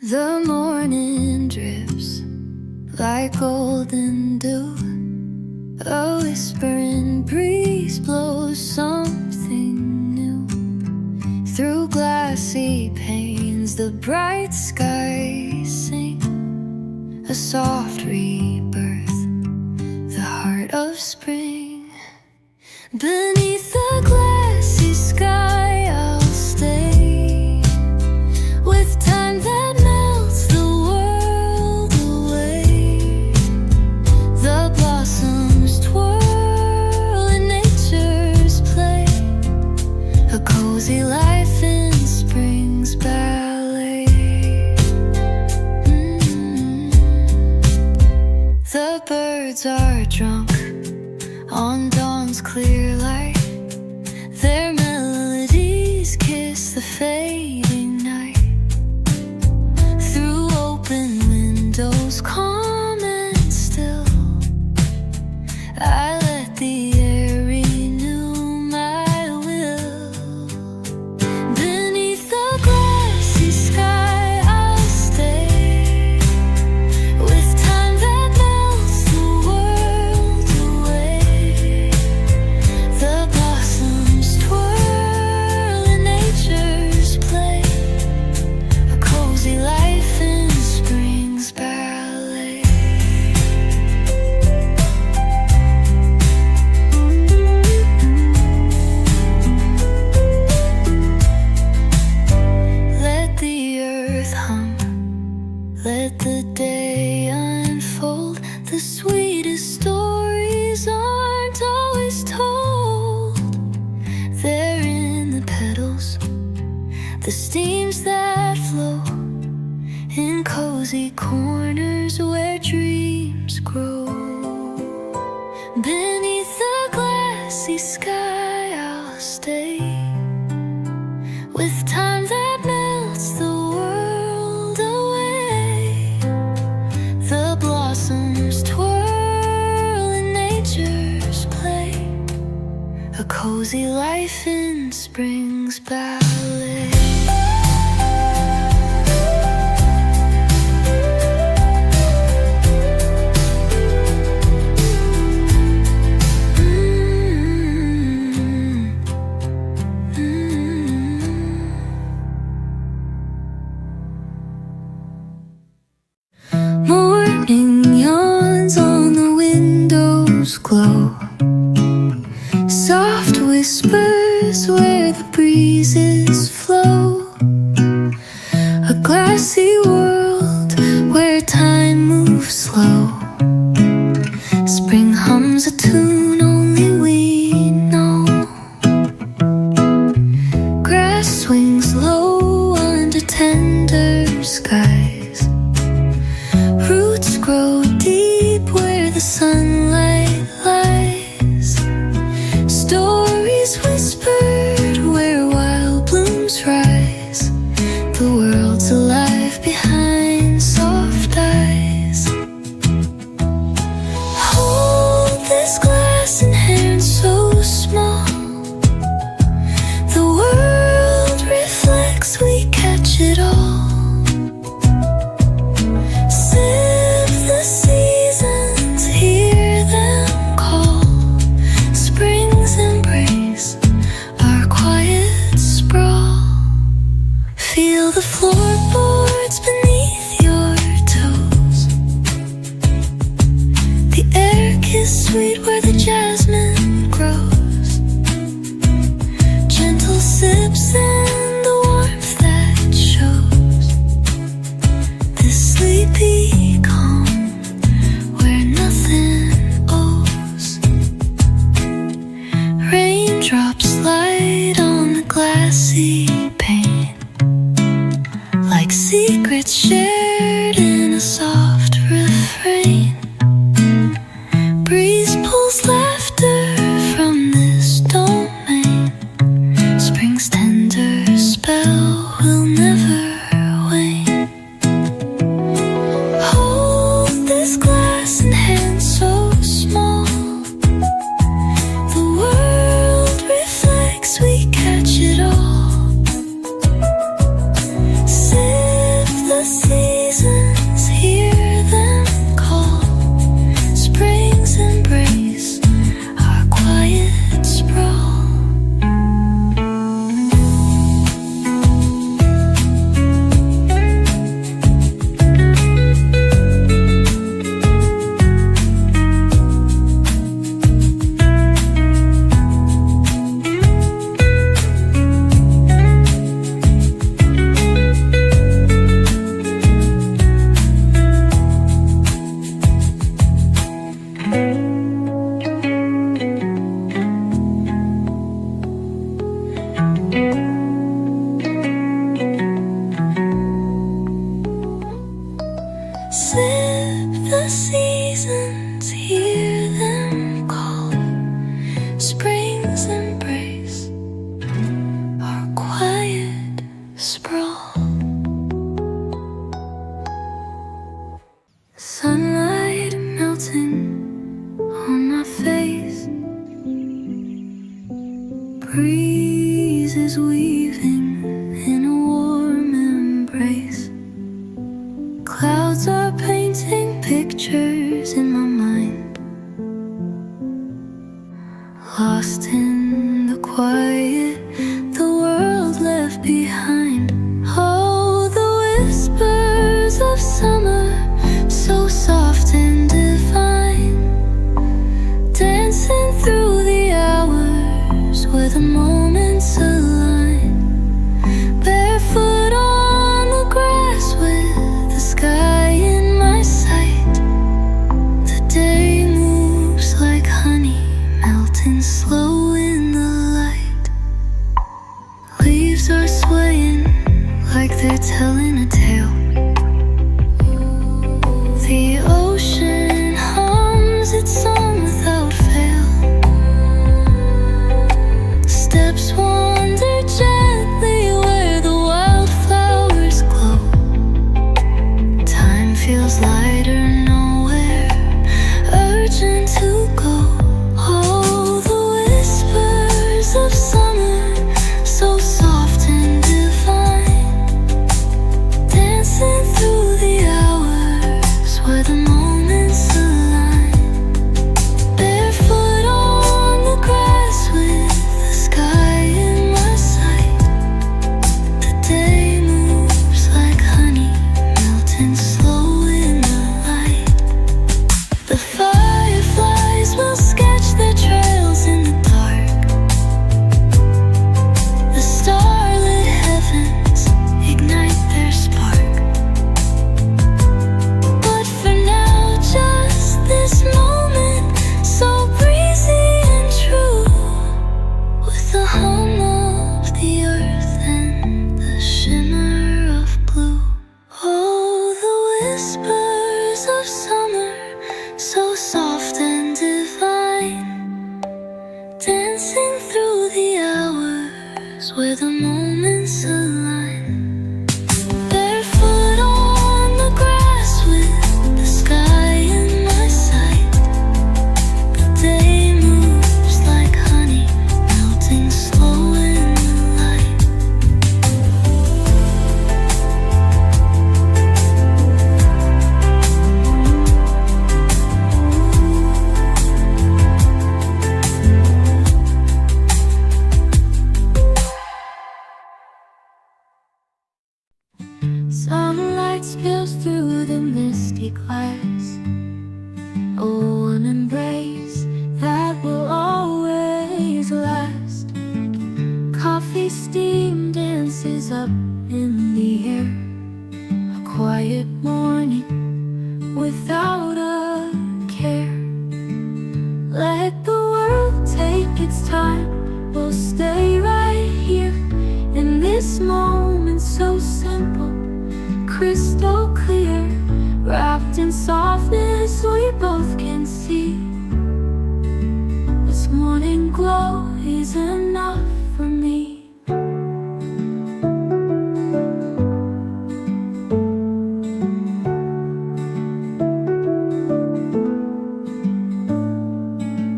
The morning drips like golden dew. A whispering breeze blows something new. Through glassy panes the bright skies sing a soft rebirth, the heart of spring. Beneath the glassy sky I'll stay, with time that melts the world away. The blossoms twirl in nature's play, a cozy life in spring's ballet. The birds are drunk on dawn's clear light. Their melodies kiss the fading night. Through open windows, calm and still, I let the air renew my will. Beneath the glassy sky I'll stay, with time that melts the world away. The blossoms twirl in nature's play, a cozy life in spring's ballet. Let the earth hum, let the day unfold. The sweetest stories aren't always told. They're in the petals, the steams that flow, in cozy corners where dreams grow. Beneath the glassy sky I'll stay, with time that melts the world away. The blossoms twirl in nature's play, a cozy life in spring's ballet. Morning yawns on the window's glow, soft whispers where the breezes flow. A glassy world where time moves slow. Spring hums a tune only we know. Grass swings low under tender skies. Roots grow deep where the sunlight lies. Stories whispered where wild blooms rise. The world's alive behind soft eyes. Hold this glass in hands so small. The world reflects, we catch it all. Sip the seasons, hear them call. Spring's embrace, our quiet sprawl. Feel the floorboards beneath your toes. The air is sweet where the jasmine grows. Gentle sips and the warmth that shows. This sleepy calm where nothing owes. Raindrops slide on the glassy pane, like secrets shared in a soft refrain. Breeze pulls laughter from this domain. Spring's tender spell will never wane. Hold this glass in hands so small. The world reflects, we catch it all. Sip the sea. Slip the seasons, hear them call. Spring's embrace, our quiet sprawl. Sunlight melting on my face, breezes weaving in a warm embrace. Clouds are painting pictures in my mind, lost in the quiet, the world left behind. Oh, the whispers of summer, so soft and divine, dancing through the hours where the moments align. Barefoot on the grass with the sky in my sight, the day moves like honey, melting slow in the light. Leaves are swaying like they're telling a tale. The ocean hums its song without fail. Steps wander gently where the wildflowers glow. Time feels lighter, nowhere urgent to go. Oh, the whispers of summer, so soft and divine, dancing through the hours where the moments align. Barefoot on the grass with the sky in my sight, the day moves like honey, melting slow in the light. The fireflies will sketch their trails in the dark. The starlit heavens ignite their spark. But for now, just this moment, so breezy and true, with the hum of the earth and the shimmer of blue. Oh, the whispers of summer, so soft and divine, dancing through the hours where the moments align. Barefoot on the grass with the sky in my sight, the day moves like honey, melting slow in the light. Sunlight spills through the misty glass. Oh, an embrace that will always last. Coffee steam dances up in the air. A quiet morning without a care. Let the world take its time, we'll stay right here in this moment so simple, crystal clear, wrapped in softness we both can see. This morning glow is enough for me.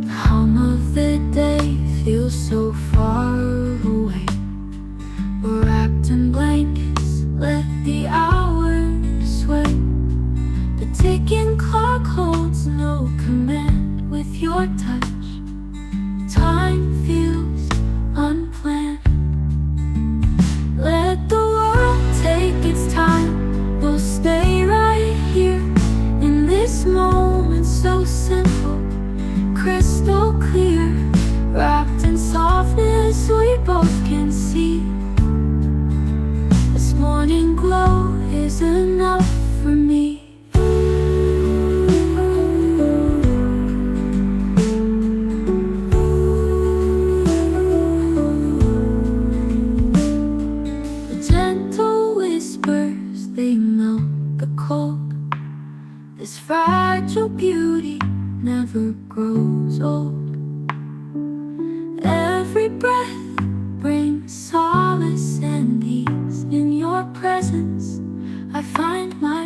The hum of the day feels so far away. We're wrapped in blankets, let the hours sway. The ticking clock holds no command. With your touch, time feels unplanned. Let the world take its time, we'll stay right here in this moment so simple, crystal clear, wrapped in softness we both can see. This morning glow is enough for me. The gentle whispers, they melt the cold. This fragile beauty never grows old. Every breath brings solace and ease. In your presence I find my